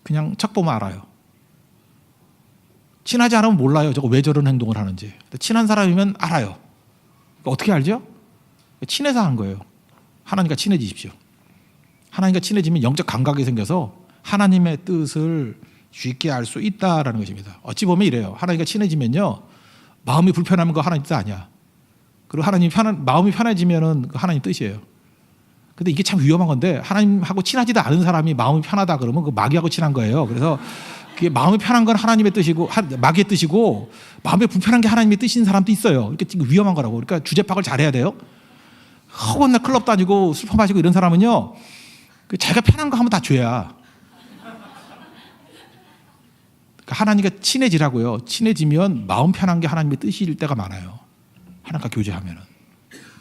[SPEAKER 1] 그냥 척 보면 알아요. 친하지 않으면 몰라요. 저거 왜 저런 행동을 하는지. 친한 사람이면 알아요. 그러니까 어떻게 알죠? 친해서 한 거예요. 하나님과 친해지십시오. 하나님과 친해지면 영적 감각이 생겨서 하나님의 뜻을 쉽게 알 수 있다라는 것입니다. 어찌 보면 이래요. 하나님과 친해지면요, 마음이 불편하면 그거 하나님 뜻 아니야. 그리고 마음이 편해지면은 그 하나님 뜻이에요. 근데 이게 참 위험한 건데, 하나님하고 친하지도 않은 사람이 마음이 편하다 그러면 그 마귀하고 친한 거예요. 그래서 그게 마음이 편한 건 하나님의 뜻이고 마귀의 뜻이고, 마음이 불편한 게 하나님의 뜻인 사람도 있어요. 이게 위험한 거라고. 그러니까 주제 파악을 잘해야 돼요. 허건 날 클럽 다니고 술 마시고 이런 사람은요, 자기가 편한 거 하면 다 죄야. 그러니까 하나님과 친해지라고요. 친해지면 마음 편한 게 하나님의 뜻일 때가 많아요. 하나님과 교제하면은.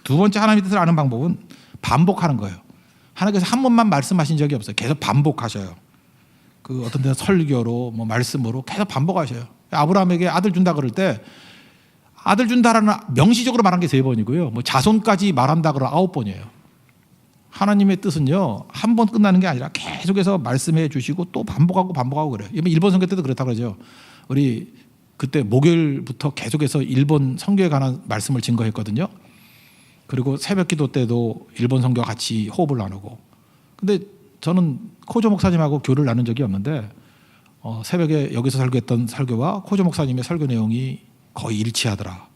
[SPEAKER 1] 두 번째 하나님의 뜻을 아는 방법은 반복하는 거예요. 하나님께서 한 번만 말씀하신 적이 없어요. 계속 반복하셔요. 그 어떤 데는 설교로 뭐 말씀으로 계속 반복하셔요. 아브라함에게 아들 준다 그럴 때 아들 준다라는 명시적으로 말한 게 3번이고요. 뭐 자손까지 말한다 그러면 9번이에요. 하나님의 뜻은요, 한 번 끝나는 게 아니라 계속해서 말씀해 주시고 또 반복하고 그래요. 일본 선교 때도 그렇다고 그러죠. 우리 그때 목요일부터 계속해서 일본 선교에 관한 말씀을 증거했거든요. 그리고 새벽 기도 때도 일본 선교와 같이 호흡을 나누고. 근데 저는 코조 목사님하고 교류를 나눈 적이 없는데 새벽에 여기서 설교했던 설교와 코조 목사님의 설교 내용이 거의 일치하더라.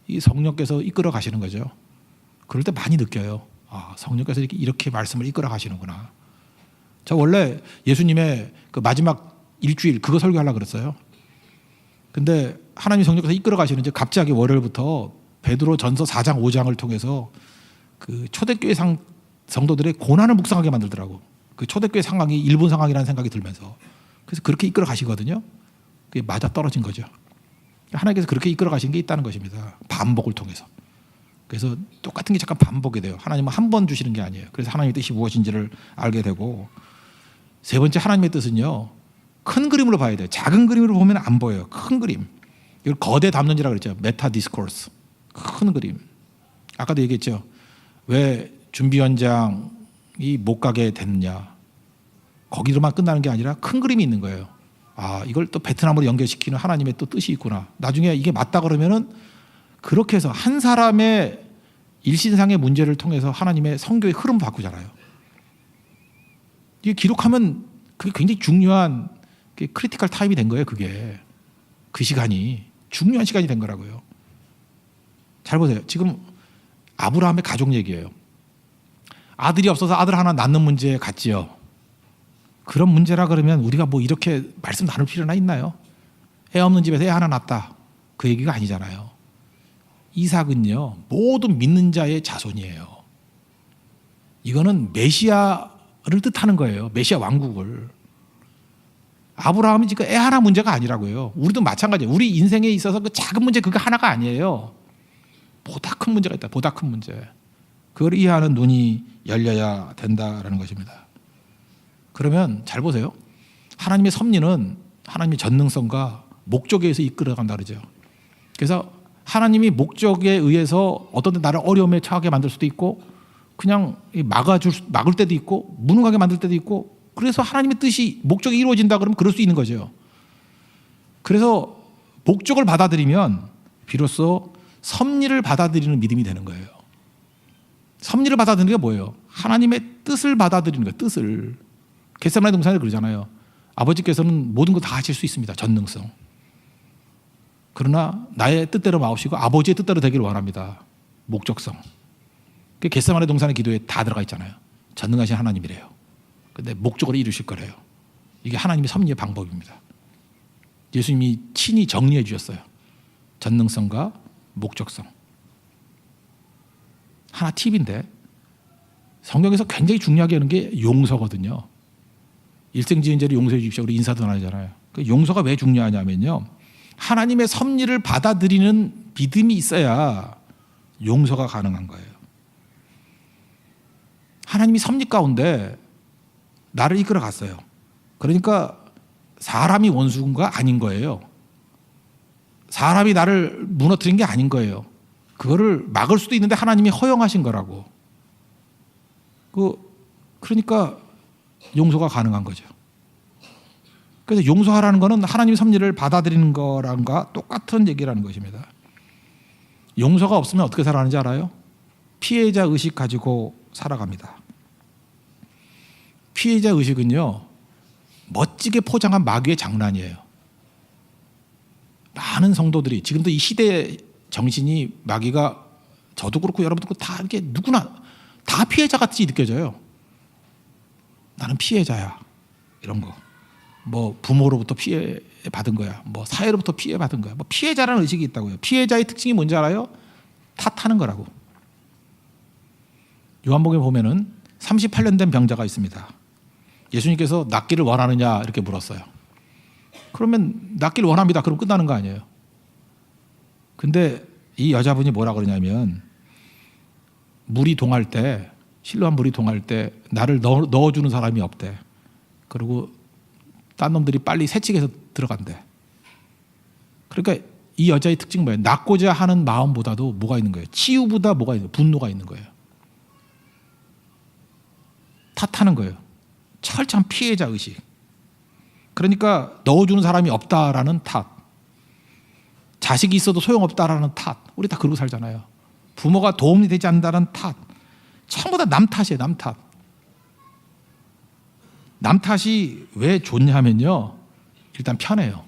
[SPEAKER 1] 이 성령께서 이끌어 가시는 거죠. 그럴 때 많이 느껴요. 아, 성령께서 이렇게 말씀을 이끌어 가시는구나. 저 원래 예수님의 그 마지막 일주일 그거 설교하려고 그랬어요. 근데 하나님 성령께서 이끌어 가시는지 갑자기 월요일부터 베드로 전서 4장 5장을 통해서 그 초대교회 성도들의 고난을 묵상하게 만들더라고. 그 초대교회 상황이 일본 상황이라는 생각이 들면서. 그래서 그렇게 이끌어 가시거든요. 그게 맞아 떨어진 거죠. 하나님께서 그렇게 이끌어 가신 게 있다는 것입니다. 반복을 통해서. 그래서 똑같은 게 잠깐 반복이 돼요. 하나님은 한 번 주시는 게 아니에요. 그래서 하나님의 뜻이 무엇인지를 알게 되고, 세 번째 하나님의 뜻은요, 큰 그림으로 봐야 돼요. 작은 그림으로 보면 안 보여요. 큰 그림. 이걸 거대 담론이라고 그랬죠. 메타 디스코스. 큰 그림. 아까도 얘기했죠. 왜 준비 현장이 못 가게 됐느냐. 거기로만 끝나는 게 아니라 큰 그림이 있는 거예요. 아, 이걸 또 베트남으로 연결시키는 하나님의 또 뜻이 있구나. 나중에 이게 맞다 그러면은 그렇게 해서 한 사람의 일신상의 문제를 통해서 하나님의 성교의 흐름을 바꾸잖아요. 이게 기록하면 그게 굉장히 중요한 크리티컬 타임이 된 거예요. 그게 그 시간이 중요한 시간이 된 거라고요. 잘 보세요. 지금 아브라함의 가족 얘기예요. 아들이 없어서 아들 하나 낳는 문제 같지요. 그런 문제라 그러면 우리가 뭐 이렇게 말씀 나눌 필요나 있나요? 애 없는 집에서 애 하나 낳았다. 그 얘기가 아니잖아요. 이삭은요, 모든 믿는 자의 자손이에요. 이거는 메시아를 뜻하는 거예요. 메시아 왕국을. 아브라함이 지금 애 하나 문제가 아니라고요. 우리도 마찬가지예요. 우리 인생에 있어서 그 작은 문제 그거 하나가 아니에요. 보다 큰 문제가 있다. 보다 큰 문제. 그걸 이해하는 눈이 열려야 된다라는 것입니다. 그러면 잘 보세요. 하나님의 섭리는 하나님의 전능성과 목적에 의해서 이끌어간다 그러죠. 그래서 하나님이 목적에 의해서 어떤 때 나를 어려움에 처하게 만들 수도 있고, 그냥 막을 때도 있고, 무능하게 만들 때도 있고, 그래서 하나님의 뜻이 목적이 이루어진다 그러면 그럴 수 있는 거죠. 그래서 목적을 받아들이면 비로소 섭리를 받아들이는 믿음이 되는 거예요. 섭리를 받아들이는 게 뭐예요? 하나님의 뜻을 받아들이는 거예요. 뜻을. 겟세마네 동산에 그러잖아요. 아버지께서는 모든 거 다 하실 수 있습니다. 전능성. 그러나 나의 뜻대로 마옵시고 아버지의 뜻대로 되기를 원합니다. 목적성. 그 겟세마네 동산의 기도에 다 들어가 있잖아요. 전능하신 하나님이래요. 근데 목적으로 이루실 거래요. 이게 하나님의 섭리의 방법입니다. 예수님이 친히 정리해 주셨어요. 전능성과 목적성. 하나 팁인데 성경에서 굉장히 중요하게 하는 게 용서거든요. 일생지은죄를 용서해 주십시오. 우리 인사도 나누잖아요. 그 용서가 왜 중요하냐면요. 하나님의 섭리를 받아들이는 믿음이 있어야 용서가 가능한 거예요. 하나님이 섭리 가운데 나를 이끌어 갔어요. 그러니까 사람이 원수가 아닌 거예요. 사람이 나를 무너뜨린 게 아닌 거예요. 그거를 막을 수도 있는데 하나님이 허용하신 거라고. 그러니까 용서가 가능한 거죠. 그래서 용서하라는 것은 하나님의 섭리를 받아들이는 거랑과 똑같은 얘기라는 것입니다. 용서가 없으면 어떻게 살아가는지 알아요? 피해자 의식 가지고 살아갑니다. 피해자 의식은요, 멋지게 포장한 마귀의 장난이에요. 많은 성도들이 지금도 이 시대의 정신이 마귀가 저도 그렇고 여러분도 그렇고 다 이렇게 누구나 다 피해자 같이 느껴져요. 나는 피해자야. 이런 거. 뭐 부모로부터 피해 받은 거야. 뭐 사회로부터 피해 받은 거야. 뭐 피해자라는 의식이 있다고요. 피해자의 특징이 뭔지 알아요? 탓하는 거라고. 요한복음에 보면은 38년 된 병자가 있습니다. 예수님께서 낫기를 원하느냐 이렇게 물었어요. 그러면 낫기를 원합니다. 그럼 끝나는 거 아니에요. 근데 이 여자분이 뭐라 그러냐면 물이 동할 때 실로암 물이 동할 때 나를 넣어주는 사람이 없대. 그리고 딴 놈들이 빨리 새치기해서 들어간대. 그러니까 이 여자의 특징은 뭐예요? 낫고자 하는 마음보다도 뭐가 있는 거예요? 치유보다 뭐가 있는 거예요? 분노가 있는 거예요. 탓하는 거예요. 철저한 피해자 의식. 그러니까 넣어주는 사람이 없다라는 탓. 자식이 있어도 소용없다라는 탓. 우리 다 그러고 살잖아요. 부모가 도움이 되지 않는다는 탓. 전부 다 남 탓이에요. 남 탓. 남 탓이 왜 좋냐면요. 일단 편해요.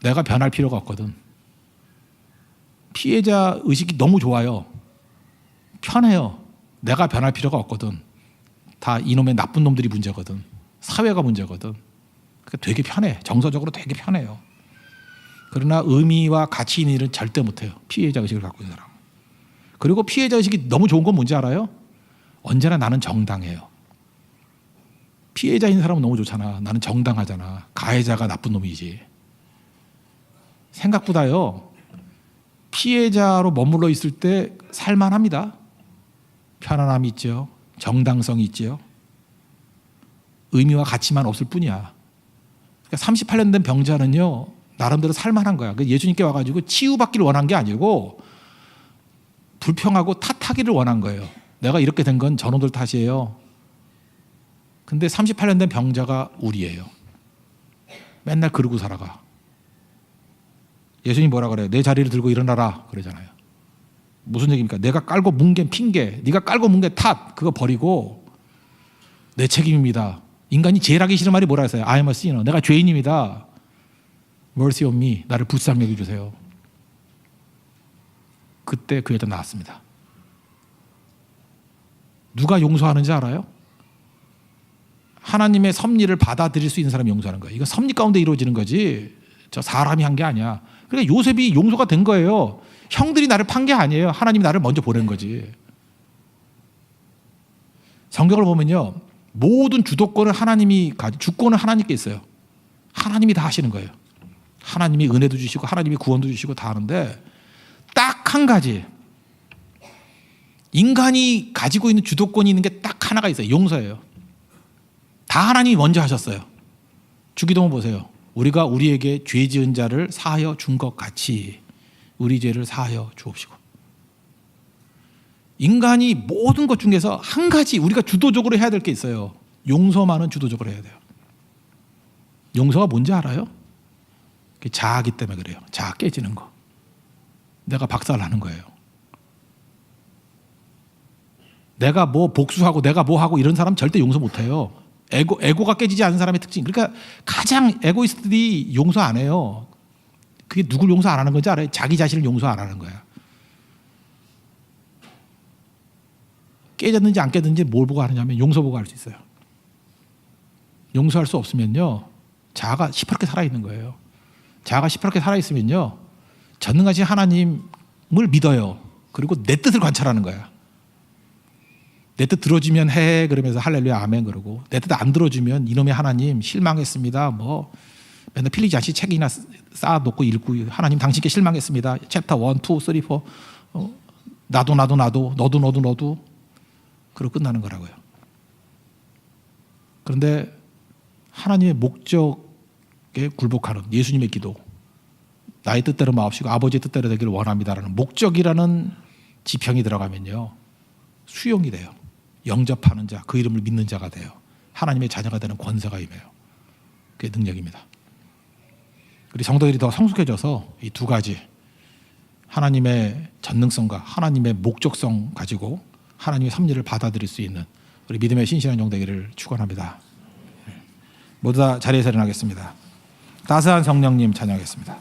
[SPEAKER 1] 내가 변할 필요가 없거든. 피해자 의식이 너무 좋아요. 편해요. 내가 변할 필요가 없거든. 다 이놈의 나쁜 놈들이 문제거든. 사회가 문제거든. 그러니까 되게 편해. 정서적으로 되게 편해요. 그러나 의미와 가치 있는 일은 절대 못해요. 피해자 의식을 갖고 있는 사람. 그리고 피해자 의식이 너무 좋은 건 뭔지 알아요? 언제나 나는 정당해요. 피해자인 사람은 너무 좋잖아. 나는 정당하잖아. 가해자가 나쁜 놈이지. 생각보다요. 피해자로 머물러 있을 때 살만합니다. 편안함이 있죠. 정당성이 있죠. 의미와 가치만 없을 뿐이야. 그러니까 38년 된 병자는요. 나름대로 살만한 거야. 예수님께 와가지고 치유받기를 원한 게 아니고 불평하고 탓하기를 원한 거예요. 내가 이렇게 된 건 저놈들 탓이에요. 근데 38년 된 병자가 우리예요. 맨날 그러고 살아가. 예수님 뭐라 그래요? 내 자리를 들고 일어나라 그러잖아요. 무슨 얘기입니까? 내가 깔고 뭉갠 핑계, 네가 깔고 뭉갠 탓 그거 버리고 내 책임입니다. 인간이 제일 하기 싫은 말이 뭐라 했어요? I am a sinner. 내가 죄인입니다. Mercy on me. 나를 불쌍히 여겨주세요. 그때 그 여자 나왔습니다. 누가 용서하는지 알아요? 하나님의 섭리를 받아들일 수 있는 사람이 용서하는 거예요. 이건 섭리 가운데 이루어지는 거지 저 사람이 한 게 아니야. 그러니까 요셉이 용서가 된 거예요. 형들이 나를 판 게 아니에요. 하나님이 나를 먼저 보낸 거지. 성경을 보면요. 모든 주도권을 주권은 하나님께 있어요. 하나님이 다 하시는 거예요. 하나님이 은혜도 주시고 하나님이 구원도 주시고 다 하는데 딱 한 가지 인간이 가지고 있는 주도권이 있는 게 딱 하나가 있어요. 용서예요. 다 하나님이 먼저 하셨어요. 주기도문 보세요. 우리가 우리에게 죄 지은 자를 사하여 준 것 같이 우리 죄를 사하여 주옵시고. 인간이 모든 것 중에서 한 가지 우리가 주도적으로 해야 될 게 있어요. 용서만은 주도적으로 해야 돼요. 용서가 뭔지 알아요? 자아기 때문에 그래요. 자아 깨지는 거. 내가 박살나는 거예요. 내가 뭐 복수하고 내가 뭐 하고 이런 사람 절대 용서 못해요. 에고가 깨지지 않은 사람의 특징. 그러니까 가장 에고이스트들이 용서 안 해요. 그게 누굴 용서 안 하는 건지 알아요? 자기 자신을 용서 안 하는 거야. 깨졌는지 안 깨졌는지 뭘 보고 하느냐면 용서 보고 알 수 있어요. 용서할 수 없으면요, 자아가 시퍼렇게 살아있는 거예요. 자아가 시퍼렇게 살아있으면요, 전능하신 하나님을 믿어요. 그리고 내 뜻을 관찰하는 거야. 내 뜻 들어주면 해 그러면서 할렐루야 아멘 그러고, 내 뜻 안 들어주면 이놈의 하나님 실망했습니다. 뭐 맨날 필리지 않지 책이나 쌓아놓고 읽고, 하나님 당신께 실망했습니다. 챕터 1, 2, 3, 4 나도 너도 그러고 끝나는 거라고요. 그런데 하나님의 목적에 굴복하는 예수님의 기도, 나의 뜻대로 마옵시고 아버지의 뜻대로 되기를 원합니다라는 목적이라는 지평이 들어가면요, 수용이 돼요. 영접하는 자, 그 이름을 믿는 자가 돼요. 하나님의 자녀가 되는 권세가 임해요. 그게 능력입니다. 우리 성도들이 더 성숙해져서 이 두 가지, 하나님의 전능성과 하나님의 목적성 가지고 하나님의 섭리를 받아들일 수 있는 우리 믿음의 신실한 종 되기를 축원합니다. 모두 다 자리에서 일어나겠습니다. 따스한 성령님 찬양하겠습니다.